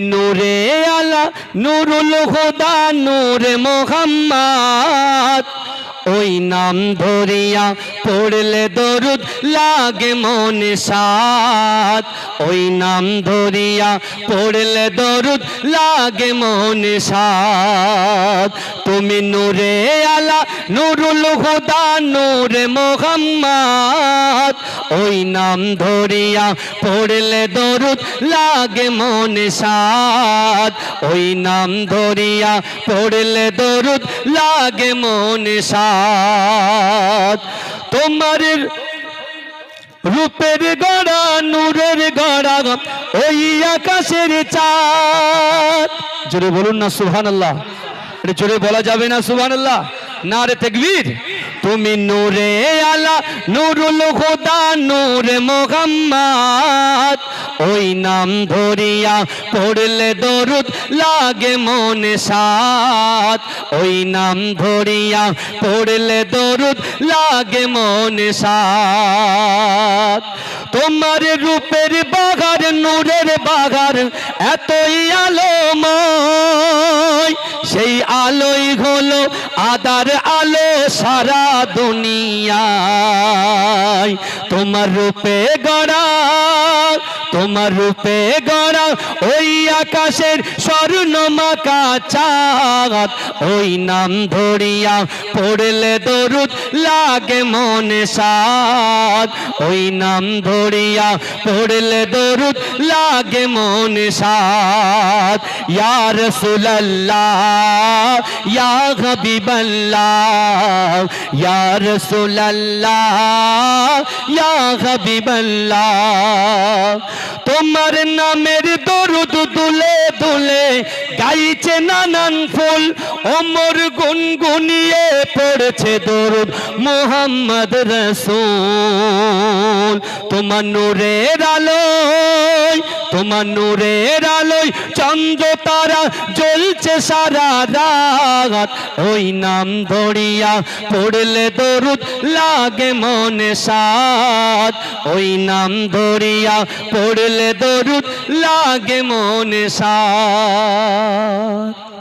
নূরে আলা নুরুল হুদা নূরে মোহাম্মদ ওই নাম ধরিয়া পড়লে দরুদ লাগে মনে সাদ ওই নাম ধরিয়া পড়লে দরুদ লাগে মনে সাদ তুমি নূরে আলা নুরুল হুদা নূরে মোহাম্মদ ওই নাম ধরিয়া পড়লে দরুদ লাগে মনে সাদ ওই নাম ধরিয়া পড়লে দরুদ লাগে মনে সাদ তোমার রূপের গড়া নূরের গড়া ওই আকাশের চাঁদ জোরে বলুন না সুবহানাল্লাহ এটা জোরে বলা যাবে না সুবহানাল্লাহ নারে তাকবীর তুমি নূরে আলা নুরুল হুদা নূরে মোহাম্মদ ওই নাম ধরিয়া পড়লে দরুদ লাগে মনে সাদ ওই নাম ধরিয়া পড়লে দরুদ লাগে মনে সাদ তোমার রূপের বাগার নূরের বাগার এতই আলোময় সেই আলোই হলো আদার আলো সারা দুনিয়ায় তোমার রূপে গড়া তোমার রূপে গড়া ওই আকাশের স্বর্ণমাকা চাঁদ ওই নাম ধরিয়া পড়লে দরুদ লাগে মনে সাদ ওই নাম ধরিয়া পড়লে দরুদ লাগে মনে সাদ ইয়া রাসূলুল্লাহ ইয়া হাবিবাল্লাহ ইয়া রাসূলুল্লাহ ইয়া হাবিবাল্লাহ তোমার নামের দরুদ দুলে দুলে গাইছে নানান ফুল ওমর গুনগুনিয়ে পড়ছে দরুদ মুহাম্মদ রাসূল তোমার নূরের আলোয় তোমার নূরের আলোয় চন্দ্র তারা জ্বলছে সারা রাত ওই নাম ধরিয়া পড়লে দরুদ লাগে মনে সাদ ওই নাম ধরিয়া পড়লে দরুদ লাগে মনে সাদ